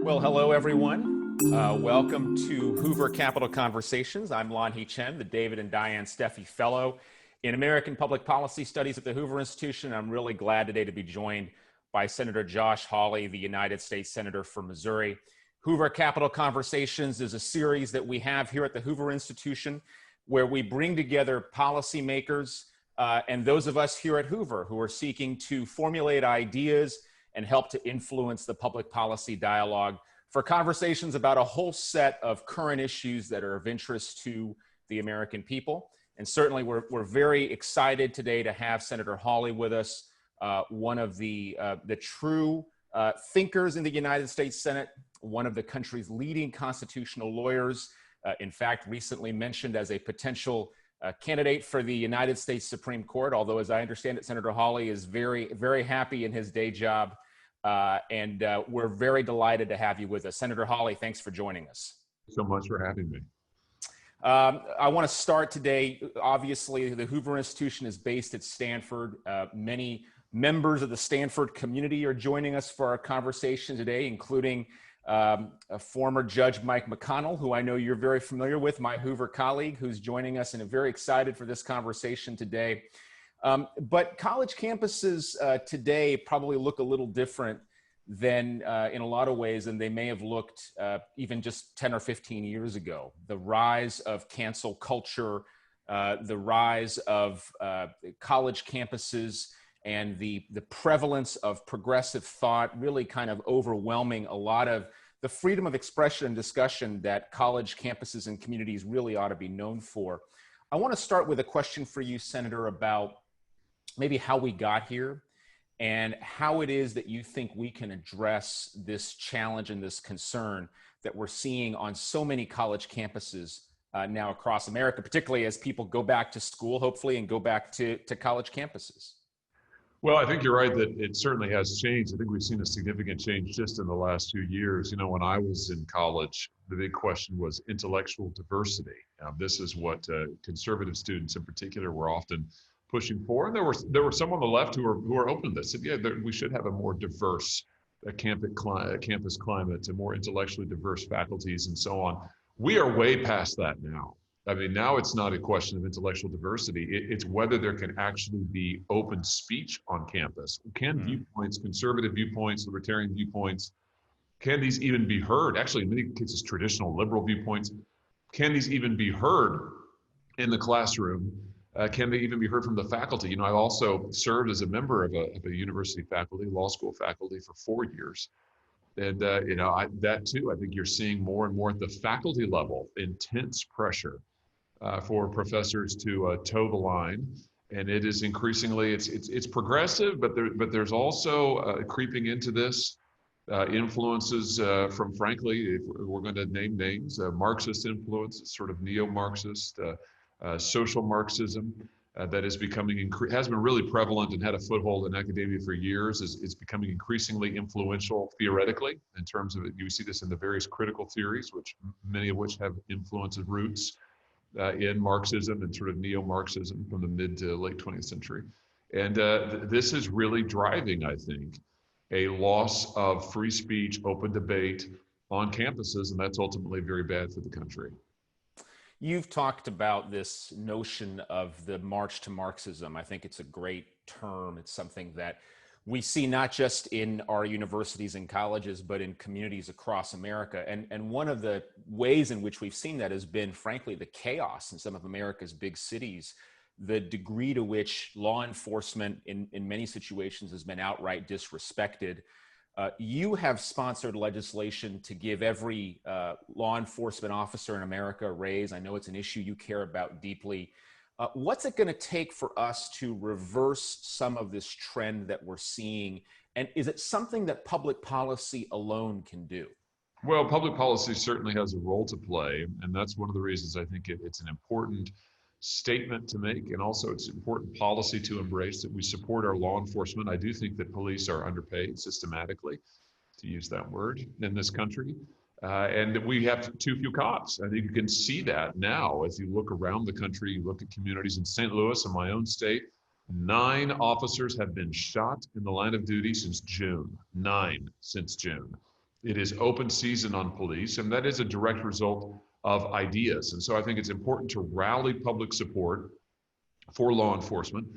Well, hello, everyone. Welcome to Hoover Capital Conversations. I'm Lanhee Chen, the David and Diane Steffy Fellow in American Public Policy Studies at the Hoover Institution. I'm really glad today to be joined by Senator Josh Hawley, the United States Senator for Missouri. Hoover Capital Conversations is a series that we have here at the Hoover Institution where we bring together policymakers and those of us here at Hoover who are seeking to formulate ideas and help to influence the public policy dialogue for conversations about a whole set of current issues that are of interest to the American people. And certainly we're very excited today to have Senator Hawley with us, one of the true thinkers in the United States Senate, one of the country's leading constitutional lawyers, in fact, recently mentioned as a potential candidate for the United States Supreme Court, although as I understand it, Senator Hawley is very, very happy in his day job. And we're very delighted to have you with us. Senator Hawley, thanks for joining us. So much for having me. I want to start today. Obviously, the Hoover Institution is based at Stanford. Many members of the Stanford community are joining us for our conversation today, including a former Judge Mike McConnell, who I know you're very familiar with, my Hoover colleague, who's joining us, and I'm very excited for this conversation today. But college campuses today probably look a little different than in a lot of ways than they may have looked even just 10 or 15 years ago. The rise of cancel culture, the rise of college campuses, and the prevalence of progressive thought really kind of overwhelming a lot of the freedom of expression and discussion that college campuses and communities really ought to be known for. I want to start with a question for you, Senator, about maybe how we got here and how it is that you think we can address this challenge and this concern that we're seeing on so many college campuses now across America, particularly as people go back to school, hopefully, and go back to college campuses. Well, I think you're right that it certainly has changed. I think we've seen a significant change just in the last few years. You know, when I was in college, the big question was intellectual diversity. This is what conservative students in particular were often pushing for, and there were some on the left who are open to this. Said, yeah, we should have a more diverse campus climate, a more intellectually diverse faculties, and so on. We are way past that now. I mean, now it's not a question of intellectual diversity. It's whether there can actually be open speech on campus. Can viewpoints, conservative viewpoints, libertarian viewpoints, can these even be heard? Actually, in many cases, traditional liberal viewpoints, can these even be heard in the classroom? Can they even be heard from the faculty? You know, I've also served as a member of a university faculty, law school faculty for 4 years. And, you know, that too, I think you're seeing more and more at the faculty level, intense pressure for professors to toe the line. And it is increasingly, it's progressive, but there's also creeping into this influences from, frankly, if we're going to name names, Marxist influence, sort of neo-Marxist, social Marxism that is becoming has been really prevalent and had a foothold in academia for years. Is becoming increasingly influential theoretically in terms of it. You see this in the various critical theories, which many of which have influenced roots in Marxism and sort of neo-Marxism from the mid to late 20th century. And this is really driving, I think, a loss of free speech, open debate on campuses, and that's ultimately very bad for the country. You've talked about this notion of the march to Marxism. I think it's a great term. It's something that we see not just in our universities and colleges, but in communities across America. And one of the ways in which we've seen that has been, frankly, the chaos in some of America's big cities, the degree to which law enforcement in many situations has been outright disrespected. You have sponsored legislation to give every law enforcement officer in America a raise. I know it's an issue you care about deeply. What's it going to take for us to reverse some of this trend that we're seeing? And is it something that public policy alone can do? Well, public policy certainly has a role to play. And that's one of the reasons I think it's an important statement to make, and also it's important policy to embrace that we support our law enforcement. I do think that police are underpaid systematically, to use that word, in this country, and that we have too few cops. I think you can see that now as you look around the country. You look at communities in St. Louis, in my own state, 9 officers have been shot in the line of duty since June. 9 since June. It is open season on police, and that is a direct result of ideas. And so I think it's important to rally public support for law enforcement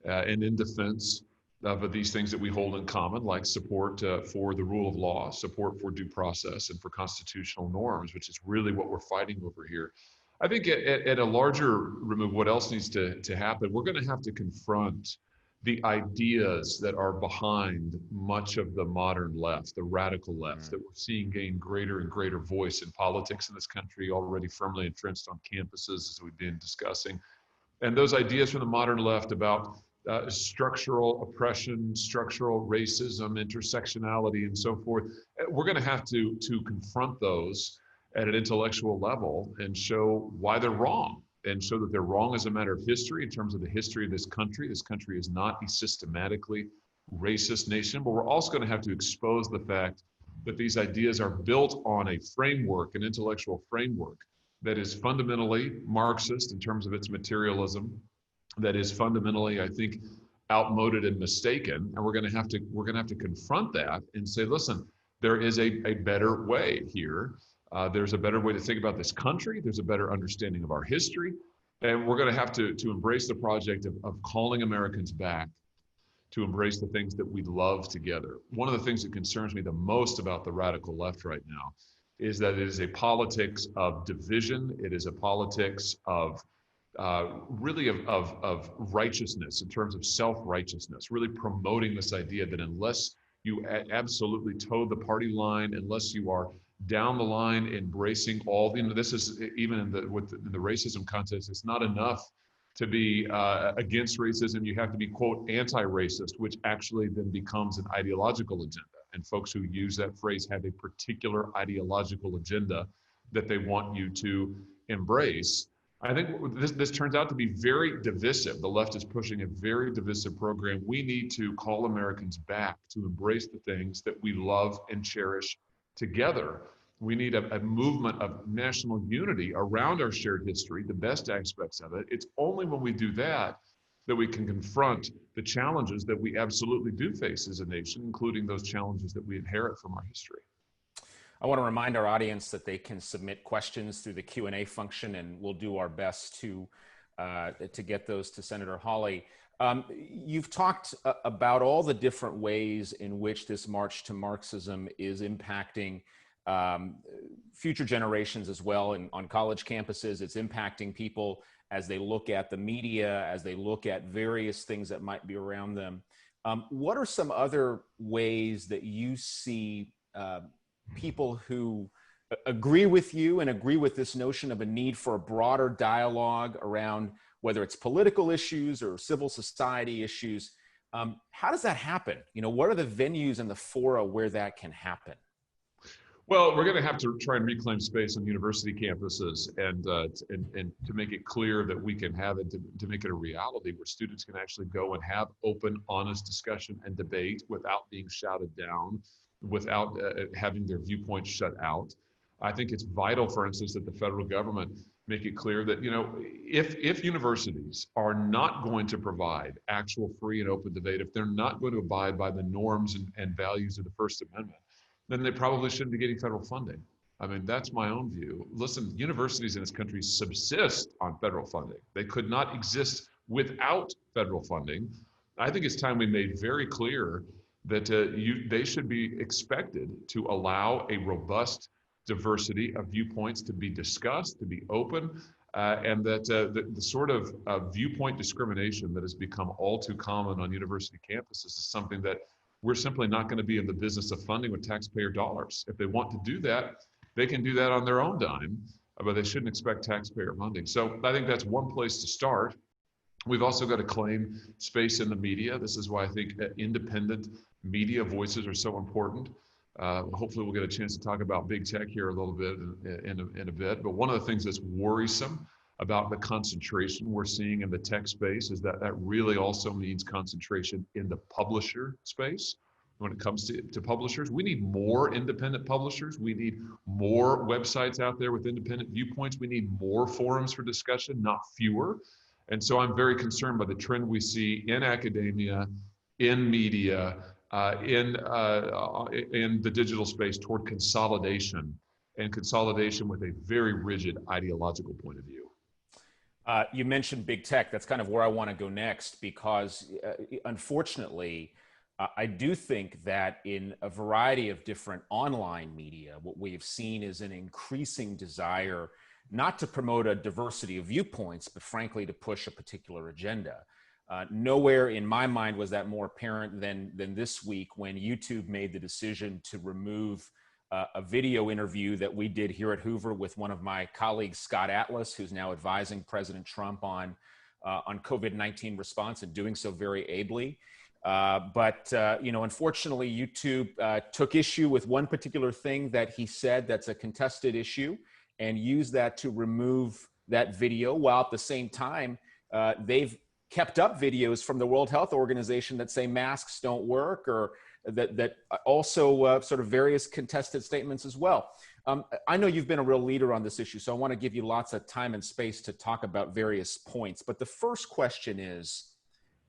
and in defense of these things that we hold in common, like support for the rule of law, support for due process, and for constitutional norms, which is really what we're fighting over here. I think at a larger remove, what else needs to happen? We're going to have to confront the ideas that are behind much of the modern left, the radical left, that we're seeing gain greater and greater voice in politics in this country, already firmly entrenched on campuses, as we've been discussing. And those ideas from the modern left about structural oppression, structural racism, intersectionality, and so forth, we're going to have to confront those at an intellectual level and show why they're wrong, and show that they're wrong as a matter of history, in terms of the history of this country. This country is not a systematically racist nation, but we're also going to have to expose the fact that these ideas are built on a framework, an intellectual framework, that is fundamentally Marxist in terms of its materialism, that is fundamentally, I think, outmoded and mistaken. And we're going to have to confront that and say, listen, there is a better way here. There's a better way to think about this country. There's a better understanding of our history. And we're going to have to embrace the project of calling Americans back to embrace the things that we love together. One of the things that concerns me the most about the radical left right now is that it is a politics of division. It is a politics of really of righteousness, in terms of self-righteousness, really promoting this idea that unless you absolutely toe the party line, unless you are down the line embracing all, this is even in the racism context, it's not enough to be against racism. You have to be, quote, anti-racist, which actually then becomes an ideological agenda. And folks who use that phrase have a particular ideological agenda that they want you to embrace. I think this turns out to be very divisive. The left is pushing a very divisive program. We need to call Americans back to embrace the things that we love and cherish together. We need a movement of national unity around our shared history, the best aspects of it. It's only when we do that that we can confront the challenges that we absolutely do face as a nation, including those challenges that we inherit from our history. I want to remind our audience that they can submit questions through the Q&A function, and we'll do our best to get those to Senator Hawley. You've talked about all the different ways in which this march to Marxism is impacting future generations as well on college campuses. It's impacting people as they look at the media, as they look at various things that might be around them. What are some other ways that you see people who agree with you and agree with this notion of a need for a broader dialogue around whether it's political issues or civil society issues? How does that happen? What are the venues and the fora where that can happen? Well, we're going to have to try and reclaim space on university campuses and to make it clear that we can have it, to make it a reality where students can actually go and have open, honest discussion and debate without being shouted down, without having their viewpoints shut out. I think it's vital, for instance, that the federal government make it clear that, if universities are not going to provide actual free and open debate, if they're not going to abide by the norms and values of the First Amendment, then they probably shouldn't be getting federal funding. I mean, that's my own view. Listen, universities in this country subsist on federal funding. They could not exist without federal funding. I think it's time we made very clear that they should be expected to allow a robust diversity of viewpoints to be discussed, to be open, and that the sort of viewpoint discrimination that has become all too common on university campuses is something that we're simply not going to be in the business of funding with taxpayer dollars. If they want to do that, they can do that on their own dime, but they shouldn't expect taxpayer funding. So I think that's one place to start. We've also got to claim space in the media. This is why I think independent media voices are so important. Hopefully we'll get a chance to talk about big tech here a little bit in a bit. But one of the things that's worrisome about the concentration we're seeing in the tech space is that really also means concentration in the publisher space. When it comes to publishers, we need more independent publishers. We need more websites out there with independent viewpoints. We need more forums for discussion, not fewer. And so I'm very concerned by the trend we see in academia, in media, in the digital space toward consolidation, and consolidation with a very rigid ideological point of view. You mentioned big tech. That's kind of where I want to go next, because unfortunately, I do think that in a variety of different online media, what we have seen is an increasing desire not to promote a diversity of viewpoints, but frankly, to push a particular agenda. Nowhere in my mind was that more apparent than this week, when YouTube made the decision to remove a video interview that we did here at Hoover with one of my colleagues, Scott Atlas, who's now advising President Trump on COVID-19 response, and doing so very ably. But unfortunately, YouTube took issue with one particular thing that he said that's a contested issue, and used that to remove that video, while at the same time, they've kept up videos from the World Health Organization that say masks don't work, or that also sort of various contested statements as well. I know you've been a real leader on this issue, so I want to give you lots of time and space to talk about various points. But the first question is,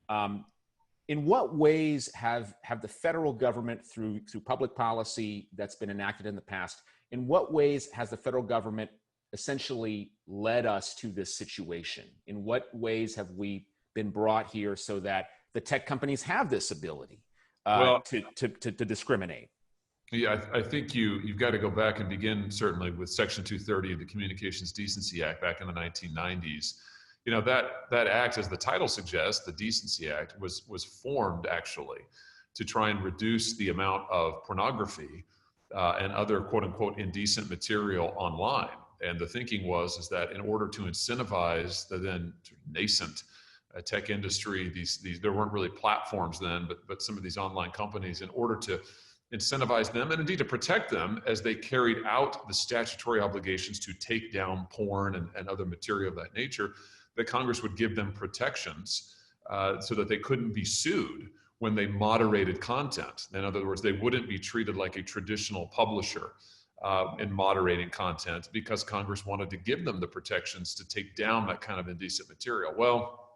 in what ways have the federal government, through public policy that's been enacted in the past, in what ways has the federal government essentially led us to this situation? In what ways have we been brought here so that the tech companies have this ability to discriminate? Yeah, I think you've got to go back and begin certainly with Section 230 of the Communications Decency Act back in the 1990s. You know, that act, as the title suggests, the Decency Act, was formed actually to try and reduce the amount of pornography and other quote unquote indecent material online. And the thinking is that in order to incentivize the then nascent tech industry, there weren't really platforms then, but some of these online companies, in order to incentivize them and indeed to protect them as they carried out the statutory obligations to take down porn and other material of that nature, that Congress would give them protections so that they couldn't be sued when they moderated content. In other words, they wouldn't be treated like a traditional publisher in moderating content, because Congress wanted to give them the protections to take down that kind of indecent material. Well,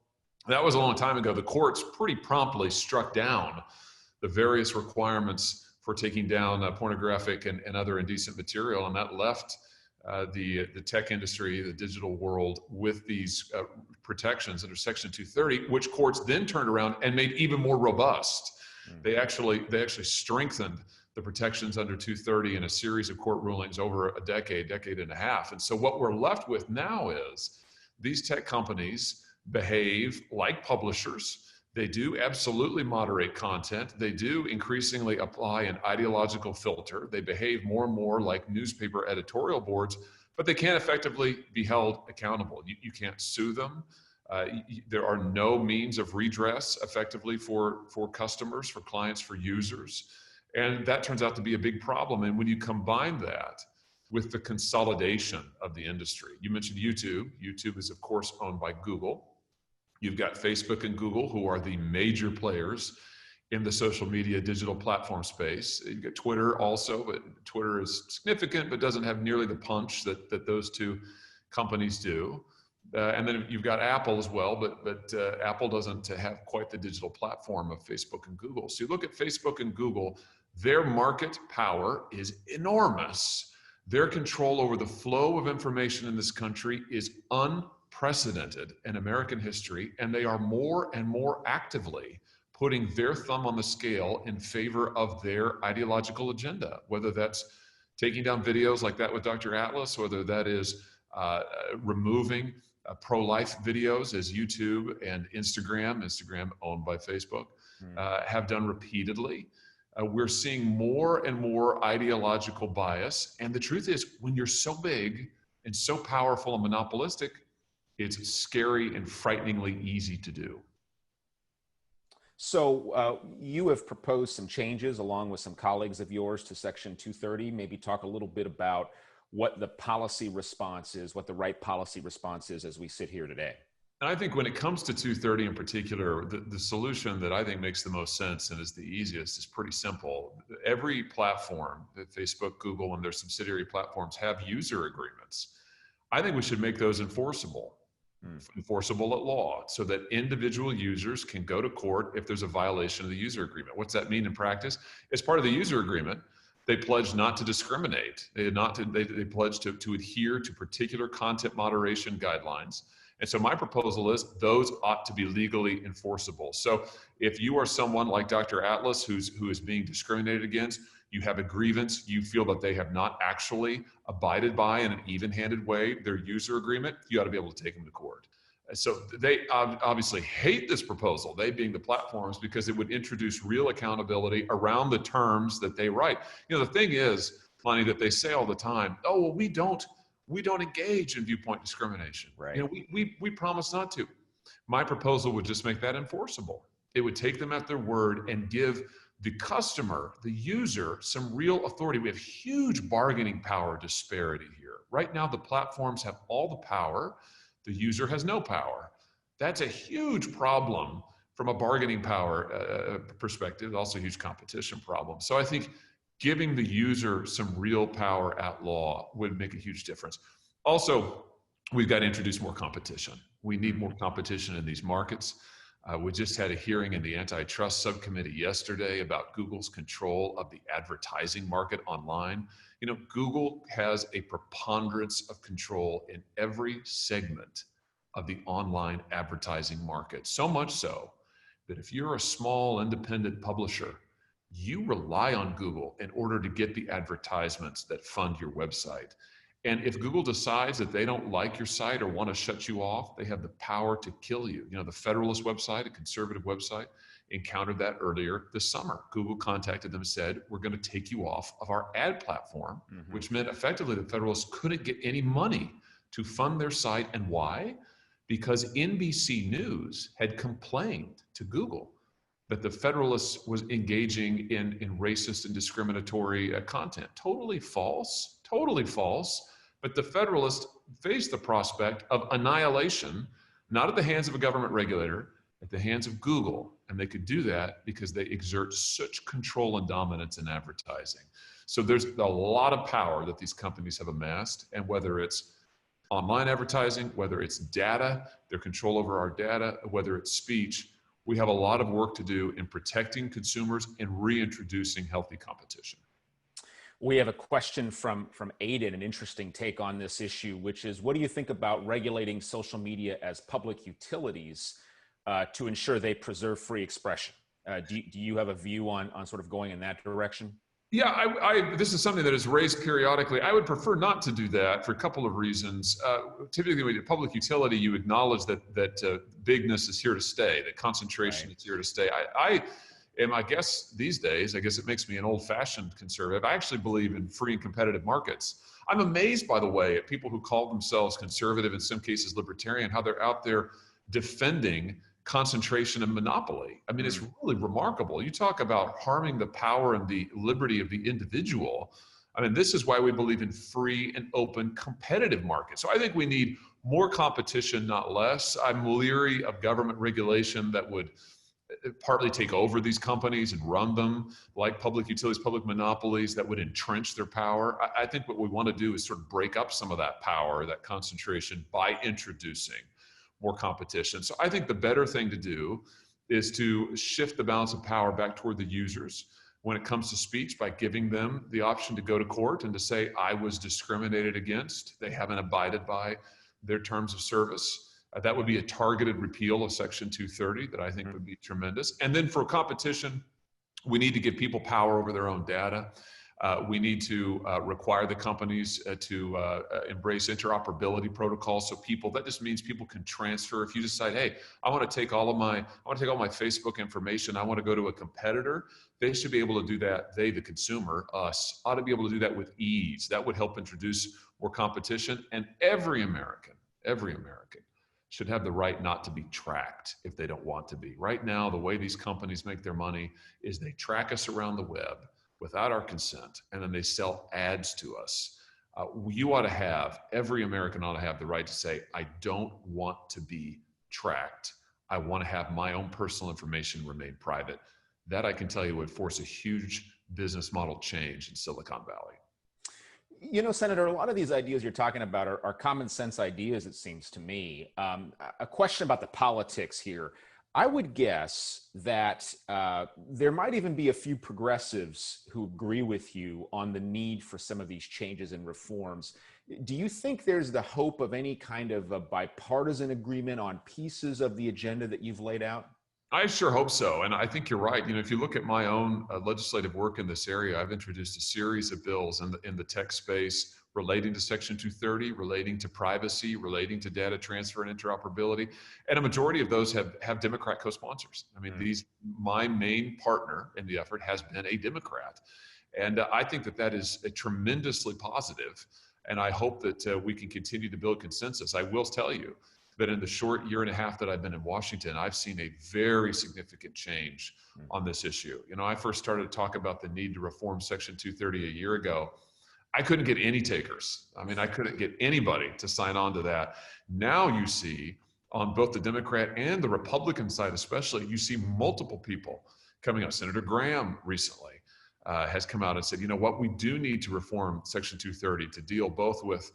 that was a long time ago. The courts pretty promptly struck down the various requirements for taking down pornographic and other indecent material, and that left the tech industry, the digital world, with these protections under Section 230, which courts then turned around and made even more robust. They actually strengthened the protections under 230 in a series of court rulings over a decade and a half. And so what we're left with now is these tech companies behave like publishers. They do absolutely moderate content. They do increasingly apply an ideological filter. They behave more and more like newspaper editorial boards, but they can't effectively be held accountable. You can't sue them. There are no means of redress effectively for customers, for clients, for users. And that turns out to be a big problem. And when you combine that with the consolidation of the industry, you mentioned YouTube. YouTube is, of course, owned by Google. You've got Facebook and Google, who are the major players in the social media digital platform space. You've got Twitter also, but Twitter is significant, but doesn't have nearly the punch that those two companies do. And then you've got Apple as well, but Apple doesn't have quite the digital platform of Facebook and Google. So you look at Facebook and Google, their market power is enormous. Their control over the flow of information in this country is unprecedented in American history, and they are more and more actively putting their thumb on the scale in favor of their ideological agenda, whether that's taking down videos like that with Dr. Atlas, whether that is removing pro-life videos, as YouTube and Instagram owned by Facebook, have done repeatedly. We're seeing more and more ideological bias. And the truth is, when you're so big and so powerful and monopolistic, it's scary and frighteningly easy to do. So you have proposed some changes along with some colleagues of yours to Section 230. Maybe talk a little bit about what the policy response is, what the right policy response is as we sit here today. And I think when it comes to 230 in particular, the solution that I think makes the most sense and is the easiest is pretty simple. Every platform, Facebook, Google, and their subsidiary platforms, have user agreements. I think we should make those enforceable. enforceable at law, so that individual users can go to court if there's a violation of the user agreement. What's that mean in practice? As part of the user agreement, they pledge not to discriminate. They pledge to adhere to particular content moderation guidelines. And so my proposal is those ought to be legally enforceable. So if you are someone like Dr. Atlas who is being discriminated against, you have a grievance, you feel that they have not actually abided by in an even-handed way their user agreement, you ought to be able to take them to court. So they obviously hate this proposal, they being the platforms, because it would introduce real accountability around the terms that they write. You know, the thing is, Lanhee, that they say all the time, oh, well, we don't engage in viewpoint discrimination. Right. You know, we promise not to. My proposal would just make that enforceable. It would take them at their word and give the customer, the user, some real authority. We have huge bargaining power disparity here. Right now, the platforms have all the power. The user has no power. That's a huge problem from a bargaining power perspective, also a huge competition problem. So I think giving the user some real power at law would make a huge difference. Also, we've got to introduce more competition. We need more competition in these markets. We just had a hearing in the antitrust subcommittee yesterday about Google's control of the advertising market online. You know, Google has a preponderance of control in every segment of the online advertising market. So much so that if you're a small independent publisher, you rely on Google in order to get the advertisements that fund your website. And if Google decides that they don't like your site or want to shut you off, they have the power to kill you. You know, the Federalist website, a conservative website, encountered that earlier this summer. Google contacted them and said, we're going to take you off of our ad platform, which meant effectively the Federalists couldn't get any money to fund their site. And why? Because NBC News had complained to Google that the Federalists was engaging in racist and discriminatory content. Totally false, totally false. But the Federalists faced the prospect of annihilation, not at the hands of a government regulator, at the hands of Google. And they could do that because they exert such control and dominance in advertising. So there's a lot of power that these companies have amassed, and whether it's online advertising, whether it's data, their control over our data, whether it's speech, we have a lot of work to do in protecting consumers and reintroducing healthy competition. We have a question from Aiden, an interesting take on this issue, which is, what do you think about regulating social media as public utilities to ensure they preserve free expression? Do you have a view on sort of going in that direction? Yeah, this is something that is raised periodically. I would prefer not to do that for a couple of reasons. Typically, when you do public utility, you acknowledge that bigness is here to stay, that concentration is here to stay. I guess these days, I guess it makes me an old-fashioned conservative. I actually believe in free and competitive markets. I'm amazed, by the way, at people who call themselves conservative, in some cases libertarian, how they're out there defending concentration and monopoly. I mean, it's really remarkable. You talk about harming the power and the liberty of the individual. I mean, this is why we believe in free and open competitive markets. So I think we need more competition, not less. I'm leery of government regulation that would partly take over these companies and run them like public utilities, public monopolies that would entrench their power. I think what we want to do is sort of break up some of that power, that concentration, by introducing more competition. So I think the better thing to do is to shift the balance of power back toward the users when it comes to speech, by giving them the option to go to court and to say, I was discriminated against. They haven't abided by their terms of service. That would be a targeted repeal of Section 230 that I think would be tremendous. And then for competition, we need to give people power over their own data. We need to require the companies to embrace interoperability protocols. So that just means people can transfer. If you decide, hey, I want to take all my Facebook information, I want to go to a competitor, they should be able to do that. They, the consumer, us, ought to be able to do that with ease. That would help introduce more competition. And every American should have the right not to be tracked if they don't want to be. Right now, the way these companies make their money is they track us around the web without our consent, and then they sell ads to us. Every American ought to have the right to say, I don't want to be tracked. I want to have my own personal information remain private. That, I can tell you, would force a huge business model change in Silicon Valley. You know, Senator, a lot of these ideas you're talking about are common sense ideas, it seems to me. A question about the politics here. I would guess that there might even be a few progressives who agree with you on the need for some of these changes and reforms. Do you think there's the hope of any kind of a bipartisan agreement on pieces of the agenda that you've laid out? I sure hope so. And I think you're right. You know, if you look at my own legislative work in this area, I've introduced a series of bills in the tech space relating to Section 230, relating to privacy, relating to data transfer and interoperability. And a majority of those have Democrat co-sponsors. I mean, my main partner in the effort has been a Democrat. And I think that is a tremendously positive. And I hope that we can continue to build consensus. I will tell you that in the short year and a half that I've been in Washington, I've seen a very significant change on this issue. You know, I first started to talk about the need to reform Section 230 a year ago. I couldn't get any takers. I mean, I couldn't get anybody to sign on to that. Now you see on both the Democrat and the Republican side especially, you see multiple people coming up. Senator Graham recently has come out and said, you know what, we do need to reform Section 230 to deal both with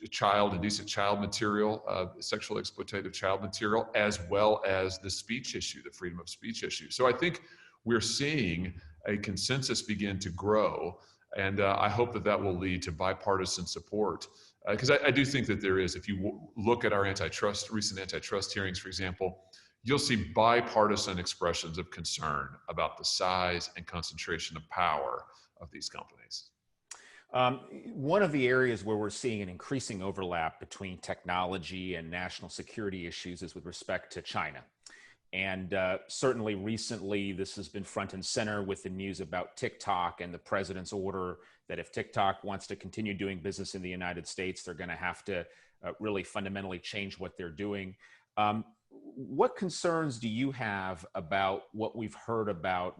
child, indecent child material, sexual exploitative child material, as well as the speech issue, the freedom of speech issue. So I think we're seeing a consensus begin to grow, and I hope that will lead to bipartisan support. Because I do think that there is, if you look at our recent antitrust hearings, for example, you'll see bipartisan expressions of concern about the size and concentration of power of these companies. One of the areas where we're seeing an increasing overlap between technology and national security issues is with respect to China. And certainly recently, this has been front and center with the news about TikTok and the president's order that if TikTok wants to continue doing business in the United States, they're going to have to really fundamentally change what they're doing. What concerns do you have about what we've heard about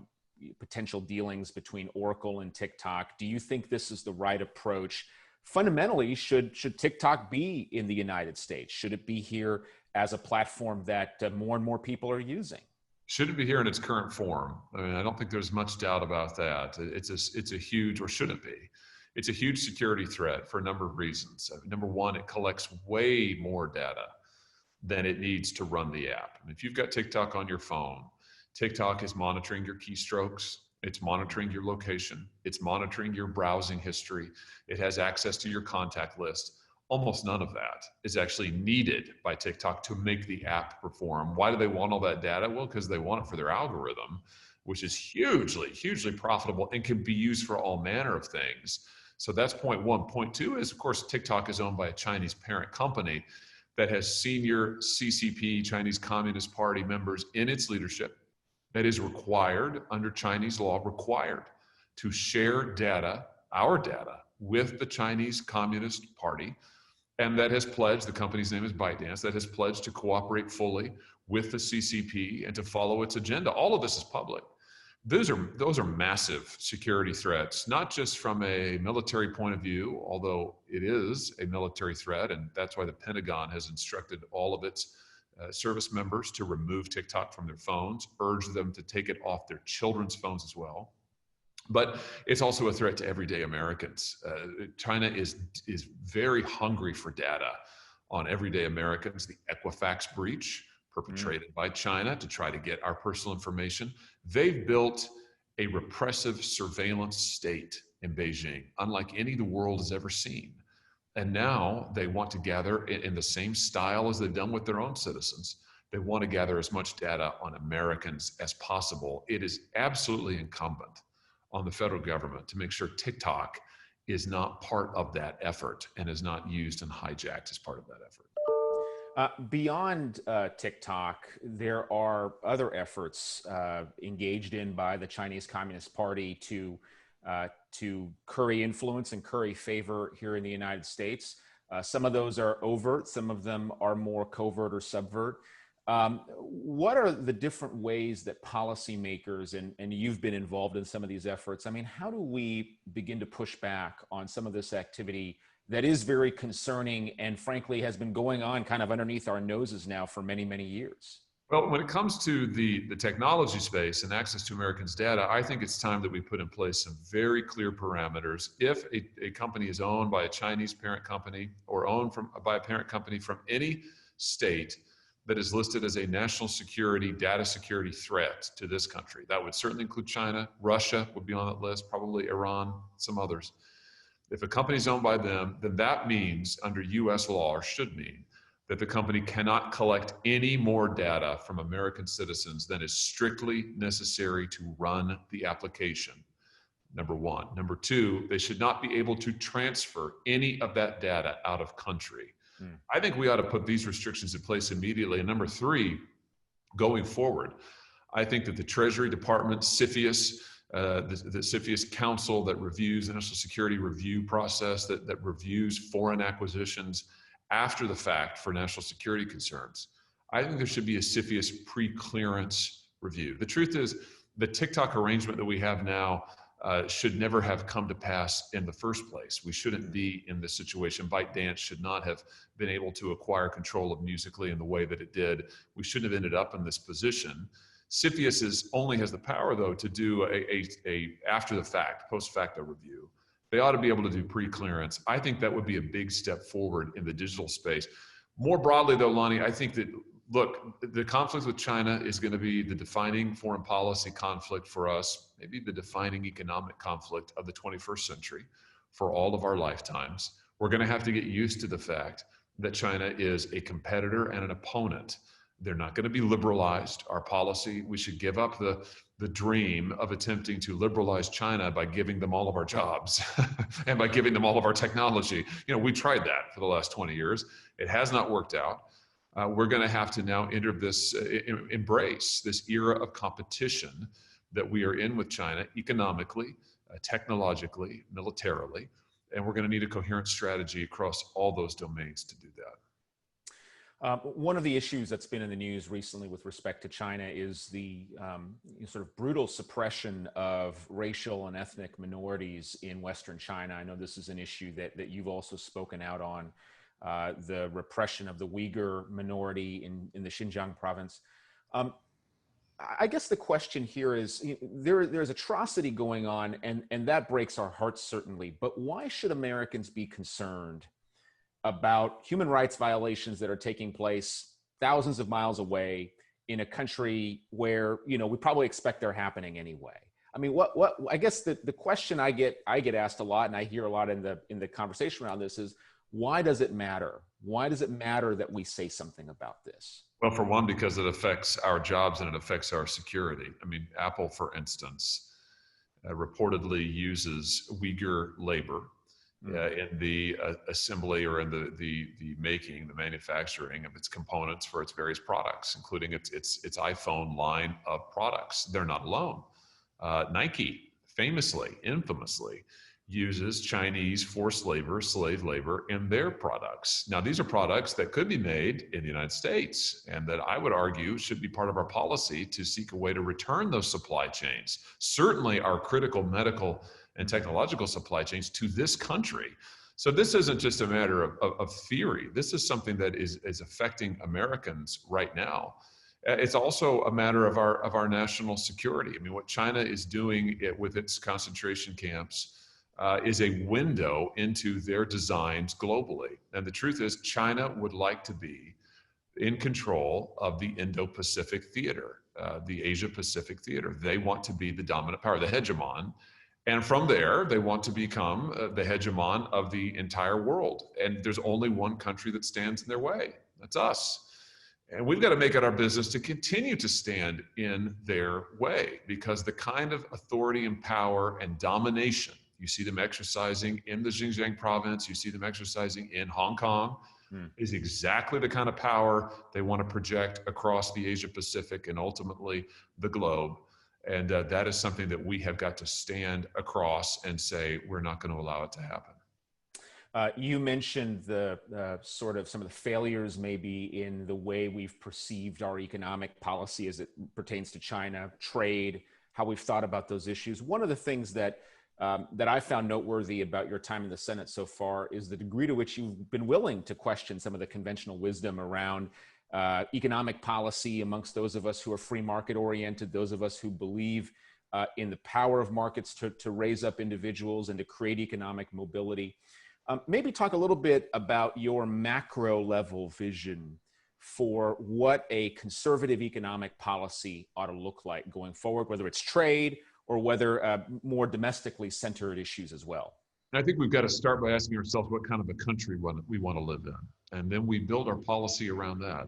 potential dealings between Oracle and TikTok? Do you think this is the right approach? Fundamentally, should TikTok be in the United States? Should it be here as a platform that more and more people are using? Should it be here in its current form? I mean, I don't think there's much doubt about that. It's a huge, or should it be? It's a huge security threat for a number of reasons. Number one, it collects way more data than it needs to run the app. I mean, if you've got TikTok on your phone, TikTok is monitoring your keystrokes. It's monitoring your location. It's monitoring your browsing history. It has access to your contact list. Almost none of that is actually needed by TikTok to make the app perform. Why do they want all that data? Well, because they want it for their algorithm, which is hugely, hugely profitable and can be used for all manner of things. So that's point one. Point two is, of course, TikTok is owned by a Chinese parent company that has senior CCP, Chinese Communist Party members in its leadership, that is required under Chinese law, required to share data, our data, with the Chinese Communist Party, and that has pledged, the company's name is ByteDance, that has pledged to cooperate fully with the CCP and to follow its agenda. All of this is public. Those are massive security threats, not just from a military point of view, although it is a military threat, and that's why the Pentagon has instructed all of its service members to remove TikTok from their phones, urge them to take it off their children's phones as well. But it's also a threat to everyday Americans. China is very hungry for data on everyday Americans. The Equifax breach perpetrated by China to try to get our personal information. They've built a repressive surveillance state in Beijing, unlike any the world has ever seen. And now they want to gather in the same style as they've done with their own citizens. They want to gather as much data on Americans as possible. It is absolutely incumbent on the federal government to make sure TikTok is not part of that effort and is not used and hijacked as part of that effort. Beyond TikTok, there are other efforts engaged in by the Chinese Communist Party to curry influence and curry favor here in the United States. Some of those are overt, some of them are more covert or subvert. What are the different ways that policymakers, and you've been involved in some of these efforts, I mean, how do we begin to push back on some of this activity that is very concerning and frankly has been going on kind of underneath our noses now for many, many years? Well, when it comes to the technology space and access to Americans' data, I think it's time that we put in place some very clear parameters. If a company is owned by a Chinese parent company or owned by a parent company from any state that is listed as a national security, data security threat to this country, that would certainly include China, Russia would be on that list, probably Iran, some others. If a company is owned by them, then that means under US law, or should mean, that the company cannot collect any more data from American citizens than is strictly necessary to run the application. Number one. Number two, they should not be able to transfer any of that data out of country. I think we ought to put these restrictions in place immediately. And number three, going forward, I think that the Treasury Department, CFIUS, the CFIUS Council that reviews the National Security Review process, that reviews foreign acquisitions after the fact for national security concerns. I think there should be a CFIUS pre-clearance review. The truth is, the TikTok arrangement that we have now should never have come to pass in the first place. We shouldn't be in this situation. ByteDance should not have been able to acquire control of Musical.ly in the way that it did. We shouldn't have ended up in this position. CFIUS only has the power, though, to do a after the fact, post facto review. They ought to be able to do pre-clearance. I think that would be a big step forward in the digital space. More broadly, though, Lanhee, I think that, look, the conflict with China is going to be the defining foreign policy conflict for us, maybe the defining economic conflict of the 21st century for all of our lifetimes. We're going to have to get used to the fact that China is a competitor and an opponent. They're not going to be liberalized. Our policy, we should give up the dream of attempting to liberalize China by giving them all of our jobs and by giving them all of our technology. You know, we tried that for the last 20 years. It has not worked out. We're going to have to now enter this, embrace this era of competition that we are in with China economically, technologically, militarily, and we're going to need a coherent strategy across all those domains to do that. One of the issues that's been in the news recently with respect to China is the sort of brutal suppression of racial and ethnic minorities in Western China. I know this is an issue that you've also spoken out on, the repression of the Uyghur minority in the Xinjiang province. I guess the question here is, there's atrocity going on, and that breaks our hearts, certainly. But why should Americans be concerned about human rights violations that are taking place thousands of miles away in a country where, you know, we probably expect they're happening anyway? I mean, I guess the question I get asked a lot, and I hear a lot in the conversation around this, is why does it matter? Why does it matter that we say something about this? Well, for one, because it affects our jobs and it affects our security. I mean, Apple, for instance, reportedly uses Uyghur labor in the assembly or in the making, the manufacturing of its components for its various products, including its iPhone line of products. They're not alone. Nike famously, infamously, uses Chinese forced labor, slave labor in their products. Now, these are products that could be made in the United States, and that I would argue should be part of our policy to seek a way to return those supply chains, certainly our critical medical and technological supply chains, to this country. So this isn't just a matter of theory. This is something that is affecting Americans right now. It's also a matter of our national security. I mean, what China is doing with its concentration camps is a window into their designs globally. And the truth is, China would like to be in control of the Indo-Pacific theater, the Asia-Pacific theater. They want to be the dominant power, the hegemon. And from there, they want to become the hegemon of the entire world. And there's only one country that stands in their way. That's us. And we've got to make it our business to continue to stand in their way, because the kind of authority and power and domination you see them exercising in the Xinjiang province, you see them exercising in Hong Kong, is exactly the kind of power they want to project across the Asia Pacific and ultimately the globe. And that is something that we have got to stand across and say, we're not going to allow it to happen. You mentioned the sort of some of the failures maybe in the way we've perceived our economic policy as it pertains to China, trade, how we've thought about those issues. One of the things that I found noteworthy about your time in the Senate so far is the degree to which you've been willing to question some of the conventional wisdom around economic policy amongst those of us who are free market oriented, those of us who believe in the power of markets to raise up individuals and to create economic mobility. Maybe talk a little bit about your macro level vision for what a conservative economic policy ought to look like going forward, whether it's trade or whether more domestically centered issues as well. And I think we've got to start by asking ourselves what kind of a country we want to live in. And then we build our policy around that.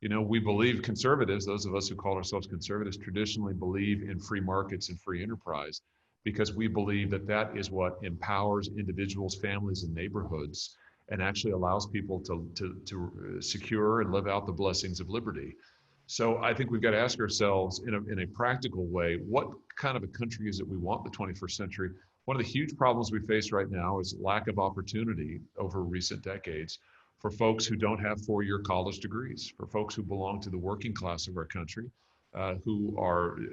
You know, we believe conservatives, those of us who call ourselves conservatives, traditionally believe in free markets and free enterprise because we believe that that is what empowers individuals, families, and neighborhoods and actually allows people to secure and live out the blessings of liberty. So I think we've got to ask ourselves in a practical way, what kind of a country is it we want in the 21st century? One of the huge problems we face right now is lack of opportunity over recent decades for folks who don't have four-year college degrees, for folks who belong to the working class of our country, who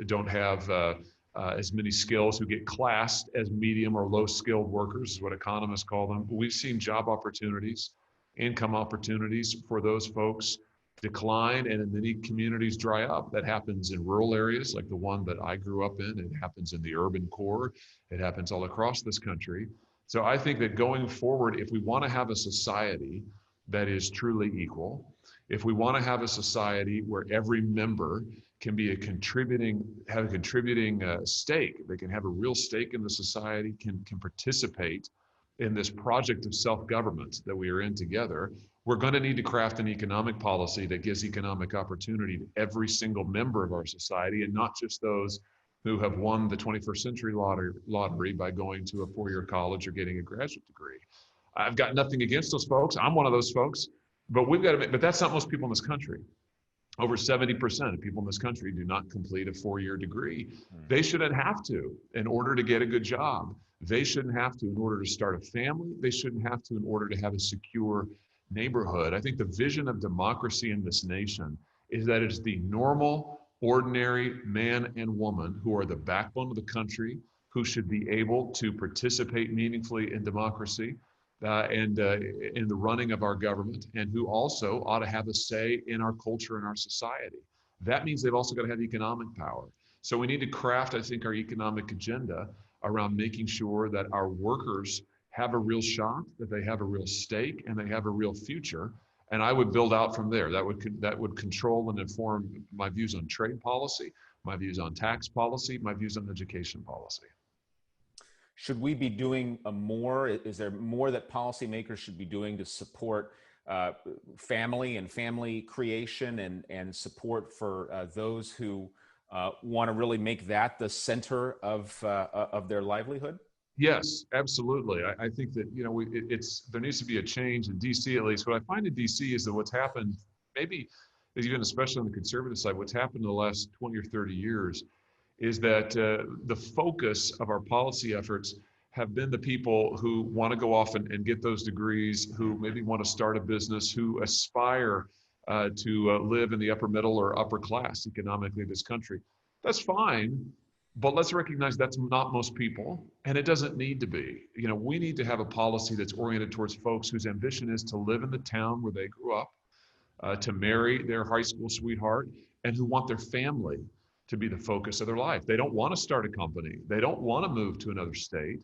don't have as many skills, who get classed as medium or low-skilled workers, is what economists call them. We've seen job opportunities, income opportunities for those folks decline and in many communities dry up. That happens in rural areas like the one that I grew up in. It happens in the urban core. It happens all across this country. So I think that going forward, if we want to have a society that is truly equal, if we want to have a society where every member can be have a contributing stake, they can have a real stake in the society, can participate in this project of self-government that we are in together, we're going to need to craft an economic policy that gives economic opportunity to every single member of our society and not just those who have won the 21st century lottery by going to a four-year college or getting a graduate degree. I've got nothing against those folks. I'm one of those folks, but but that's not most people in this country. Over 70% of people in this country do not complete a four-year degree. They shouldn't have to in order to get a good job. They shouldn't have to in order to start a family. They shouldn't have to in order to have a secure neighborhood. I think the vision of democracy in this nation is that it's the normal, ordinary man and woman who are the backbone of the country, who should be able to participate meaningfully in democracy and in the running of our government, and who also ought to have a say in our culture and our society. That means they've also got to have economic power. So we need to craft, I think, our economic agenda around making sure that our workers have a real shot, that they have a real stake, and they have a real future. And I would build out from there. That would control and inform my views on trade policy, my views on tax policy, my views on education policy. Should we be doing more? Is there more that policymakers should be doing to support family and family creation and support for those who want to really make that the center of their livelihood? Yes, absolutely. I think that, you know, there needs to be a change in DC, at least. What I find in DC is that what's happened, maybe even especially on the conservative side, what's happened in the last 20 or 30 years is that the focus of our policy efforts have been the people who want to go off and get those degrees, who maybe want to start a business, who aspire to live in the upper middle or upper class economically in this country. That's fine. But let's recognize that's not most people, and it doesn't need to be. You know, we need to have a policy that's oriented towards folks whose ambition is to live in the town where they grew up, to marry their high school sweetheart, and who want their family to be the focus of their life. They don't want to start a company. They don't want to move to another state.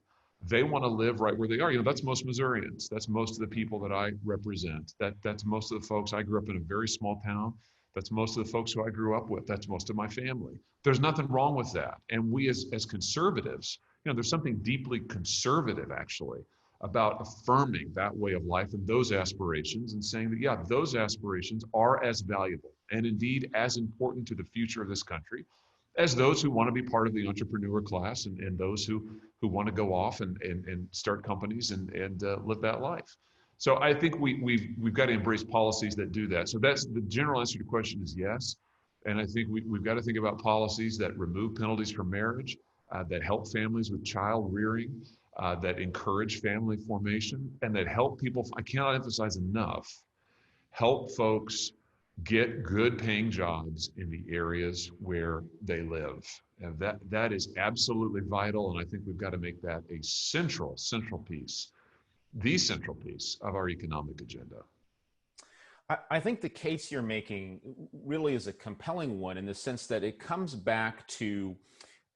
They want to live right where they are. You know, that's most Missourians. That's most of the people that I represent. That's most of the folks. I grew up in a very small town. That's most of the folks who I grew up with. That's most of my family. There's nothing wrong with that. And we as conservatives, you know, there's something deeply conservative actually about affirming that way of life and those aspirations and saying that, yeah, those aspirations are as valuable and indeed as important to the future of this country as those who want to be part of the entrepreneur class and those who want to go off and start companies and live that life. So I think we've got to embrace policies that do that. So that's the general answer to your question is yes. And I think we've got to think about policies that remove penalties from marriage, that help families with child rearing, that encourage family formation, and that help people, I cannot emphasize enough, help folks get good paying jobs in the areas where they live. And that is absolutely vital. And I think we've got to make that a central piece, the central piece of our economic agenda. I think the case you're making really is a compelling one in the sense that it comes back to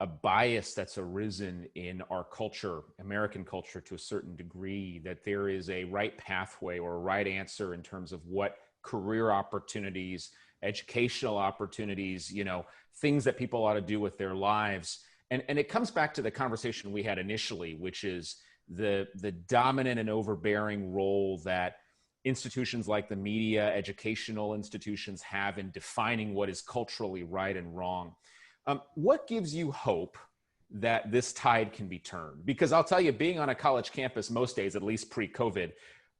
a bias that's arisen in our culture, American culture to a certain degree, that there is a right pathway or a right answer in terms of what career opportunities, educational opportunities, things that people ought to do with their lives. And it comes back to the conversation we had initially, which is the dominant and overbearing role that institutions like the media, educational institutions have in defining what is culturally right and wrong. What gives you hope that this tide can be turned? Because I'll tell you, being on a college campus most days, at least pre-COVID,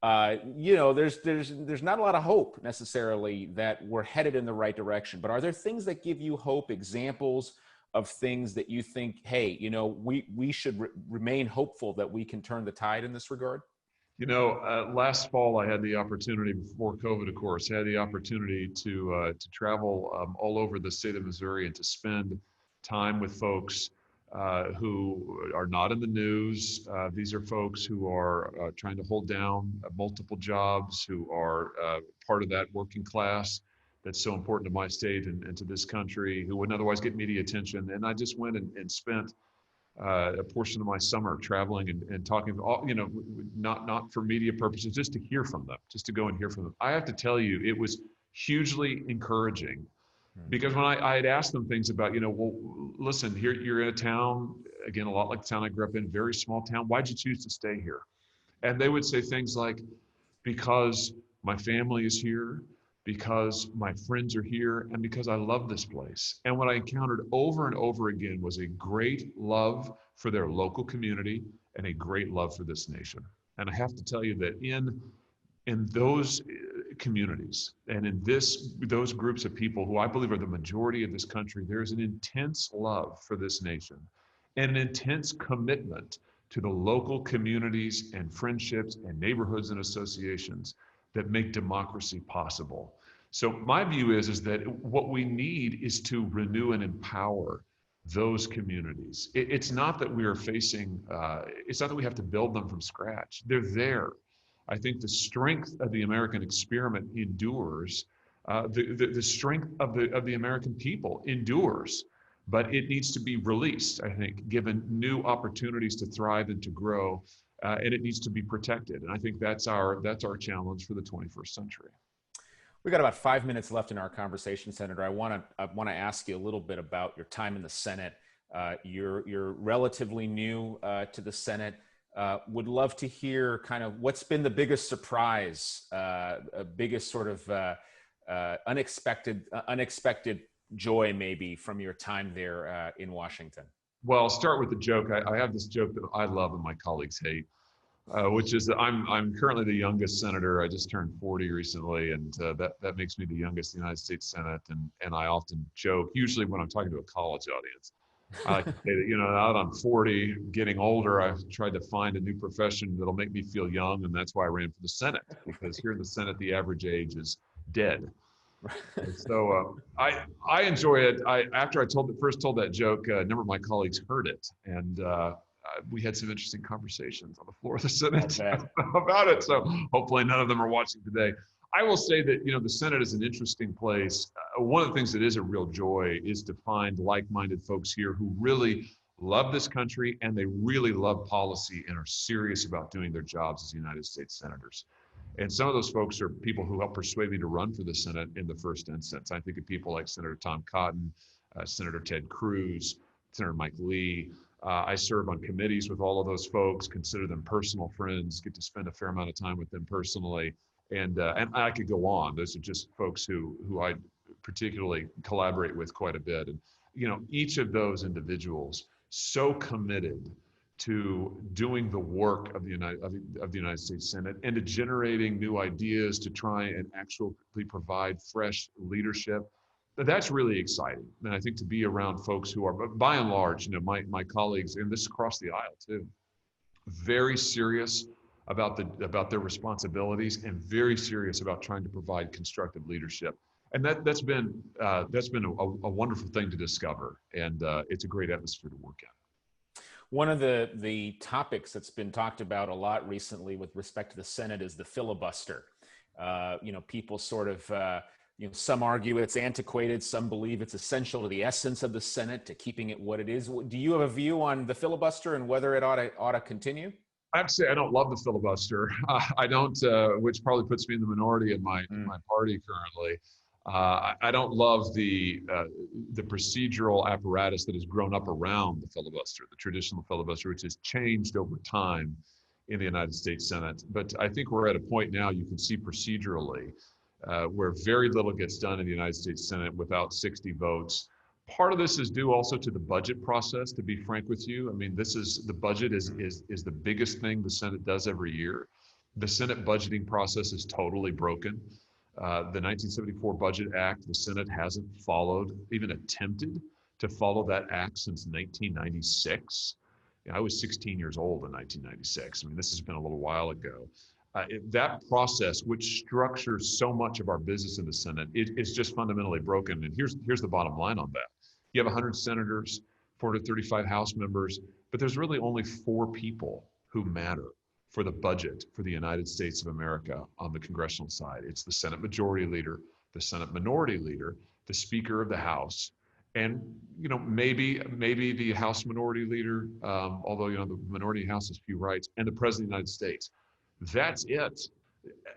there's not a lot of hope necessarily that we're headed in the right direction. But are there things that give you hope, examples of things that you think, hey, we should remain hopeful that we can turn the tide in this regard? Last fall I had the opportunity, before COVID, of course, I had the opportunity to travel all over the state of Missouri and to spend time with folks who are not in the news. These are folks who are trying to hold down multiple jobs, who are part of that working class that's so important to my state and to this country, who wouldn't otherwise get media attention. And I just went and spent a portion of my summer traveling and talking, not for media purposes, just to hear from them, just to go and hear from them. I have to tell you, it was hugely encouraging, because when I had asked them things about, well, listen, here you're in a town, again, a lot like the town I grew up in, very small town. Why'd you choose to stay here? And they would say things like, because my family is here, because my friends are here, and because I love this place. And what I encountered over and over again was a great love for their local community and a great love for this nation. And I have to tell you that in those communities and in those groups of people who I believe are the majority of this country, there's an intense love for this nation and an intense commitment to the local communities and friendships and neighborhoods and associations that make democracy possible. So my view is that what we need is to renew and empower those communities. It's not that we are facing, it's not that we have to build them from scratch. They're there. I think the strength of the American experiment endures. The strength of the American people endures, but it needs to be released, I think, given new opportunities to thrive and to grow. And it needs to be protected. And I think that's our challenge for the 21st century. We've got about 5 minutes left in our conversation, Senator. I want to ask you a little bit about your time in the Senate. You're relatively new to the Senate. Would love to hear kind of what's been the biggest surprise, biggest sort of unexpected joy maybe from your time there in Washington. Well, I'll start with the joke. I have this joke that I love and my colleagues hate, which is that I'm currently the youngest senator. I just turned 40 recently, and that makes me the youngest in the United States Senate. And I often joke, usually when I'm talking to a college audience, I like to say that, now that I'm 40, getting older, I've tried to find a new profession that'll make me feel young, and that's why I ran for the Senate, because here in the Senate, the average age is dead. So I enjoy it. After I first told that joke, a number of my colleagues heard it, and we had some interesting conversations on the floor of the Senate about it. So hopefully none of them are watching today. I will say that the Senate is an interesting place. One of the things that is a real joy is to find like-minded folks here who really love this country and they really love policy and are serious about doing their jobs as United States senators. And some of those folks are people who helped persuade me to run for the Senate in the first instance. I think of people like Senator Tom Cotton, Senator Ted Cruz, Senator Mike Lee. I serve on committees with all of those folks, consider them personal friends, get to spend a fair amount of time with them personally. And I could go on. Those are just folks who I particularly collaborate with quite a bit. And, each of those individuals so committed to doing the work of the United States Senate and to generating new ideas to try and actually provide fresh leadership. That's really exciting. And I think to be around folks who are, by and large, my colleagues, and this is across the aisle too, very serious about their responsibilities and very serious about trying to provide constructive leadership. And that's been a wonderful thing to discover, and it's a great atmosphere to work in. One of the topics that's been talked about a lot recently with respect to the Senate is the filibuster. People sort of, some argue it's antiquated. Some believe it's essential to the essence of the Senate, to keeping it what it is. Do you have a view on the filibuster and whether it ought to continue? I have to say, I don't love the filibuster. I don't, which probably puts me in the minority in my party currently. I don't love the procedural apparatus that has grown up around the filibuster, the traditional filibuster, which has changed over time in the United States Senate. But I think we're at a point now you can see procedurally where very little gets done in the United States Senate without 60 votes. Part of this is due also to the budget process, to be frank with you. I mean, the budget is the biggest thing the Senate does every year. The Senate budgeting process is totally broken. The 1974 Budget Act, the Senate hasn't followed, even attempted to follow that act since 1996. I was 16 years old in 1996. I mean, this has been a little while ago. That process, which structures so much of our business in the Senate, is just fundamentally broken. And here's the bottom line on that. You have 100 senators, 435 House members, but there's really only 4 people who matter for the budget for the United States of America on the congressional side. It's the Senate Majority Leader, the Senate Minority Leader, the Speaker of the House, and maybe the House Minority Leader, although the Minority House has few rights, and the President of the United States. That's it.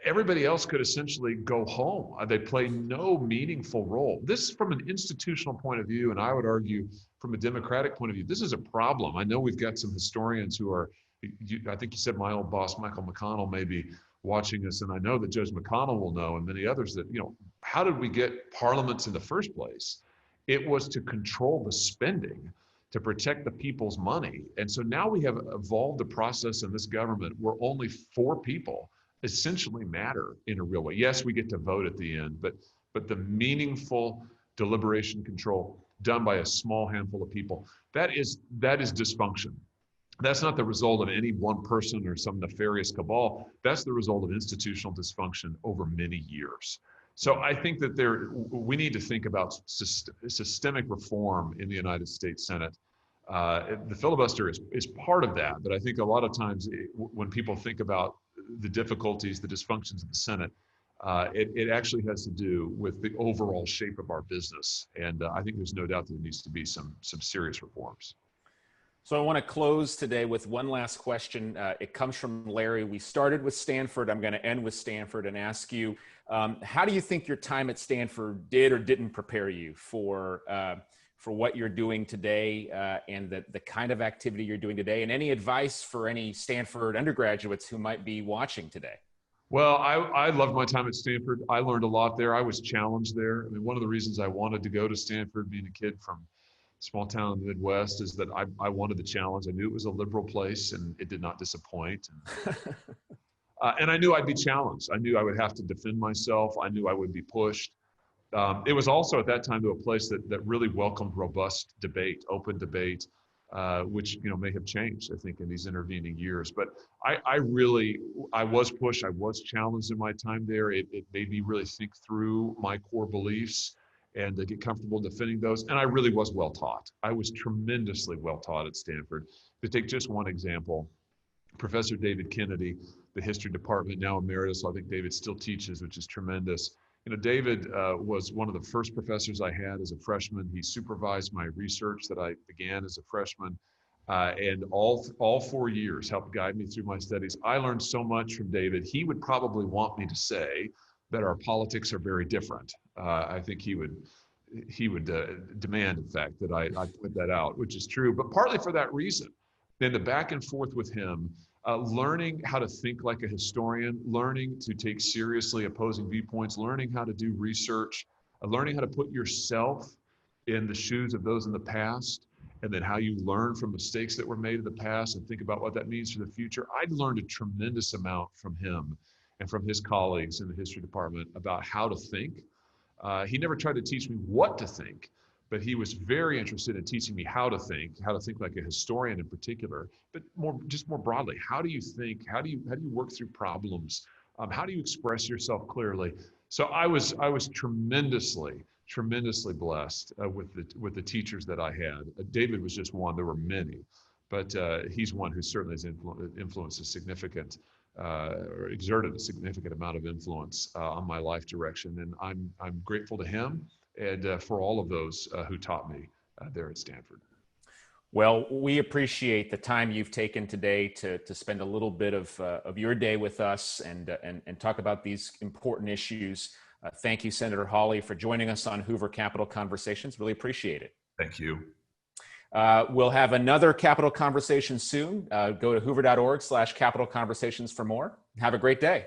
Everybody else could essentially go home. They play no meaningful role. This, from an institutional point of view, and I would argue from a democratic point of view, this is a problem. I know we've got some historians who are, I think you said my old boss, Michael McConnell, may be watching us, and I know that Judge McConnell will know, and many others, that, how did we get parliaments in the first place? It was to control the spending, to protect the people's money. And so now we have evolved a process in this government where only 4 people essentially matter in a real way. Yes, we get to vote at the end, but the meaningful deliberation control done by a small handful of people, that is dysfunction. That's not the result of any one person or some nefarious cabal. That's the result of institutional dysfunction over many years. So I think that we need to think about systemic reform in the United States Senate. The filibuster is part of that, but I think a lot of times when people think about the difficulties, the dysfunctions of the Senate, it actually has to do with the overall shape of our business. And I think there's no doubt that there needs to be some serious reforms. So I want to close today with one last question. It comes from Larry. We started with Stanford. I'm going to end with Stanford and ask you, how do you think your time at Stanford did or didn't prepare you for what you're doing today and the kind of activity you're doing today? And any advice for any Stanford undergraduates who might be watching today? Well, I loved my time at Stanford. I learned a lot there. I was challenged there. I mean, one of the reasons I wanted to go to Stanford, being a kid from small town in the Midwest, is that I wanted the challenge. I knew it was a liberal place and it did not disappoint. And I knew I'd be challenged. I knew I would have to defend myself. I knew I would be pushed. It was also at that time to a place that really welcomed robust debate, open debate, which may have changed, I think, in these intervening years. But I was pushed. I was challenged in my time there. It made me really think through my core beliefs and to get comfortable defending those. And I really was well taught. I was tremendously well taught at Stanford. To take just one example, Professor David Kennedy, the history department, now emeritus, I think David still teaches, which is tremendous. David was one of the first professors I had as a freshman. He supervised my research that I began as a freshman, and all 4 years helped guide me through my studies. I learned so much from David. He would probably want me to say that our politics are very different. I think he would demand, in fact, that I put that out, which is true, but partly for that reason. Then the back and forth with him, learning how to think like a historian, learning to take seriously opposing viewpoints, learning how to do research, learning how to put yourself in the shoes of those in the past, and then how you learn from mistakes that were made in the past and think about what that means for the future. I'd learned a tremendous amount from him and from his colleagues in the history department about how to think. He never tried to teach me what to think, but he was very interested in teaching me how to think like a historian in particular, but more broadly. How do you think? How do you work through problems? How do you express yourself clearly? So I was tremendously blessed with the teachers that I had. David was just one. There were many, but he's one who certainly has influence is significant. exerted a significant amount of influence on my life direction. And I'm grateful to him and for all of those who taught me there at Stanford. Well, we appreciate the time you've taken today to spend a little bit of your day with us and talk about these important issues. Thank you, Senator Hawley, for joining us on Hoover Capital Conversations. Really appreciate it. Thank you. We'll have another Capital Conversation soon. Go to hoover.org/Capital Conversations for more. Have a great day.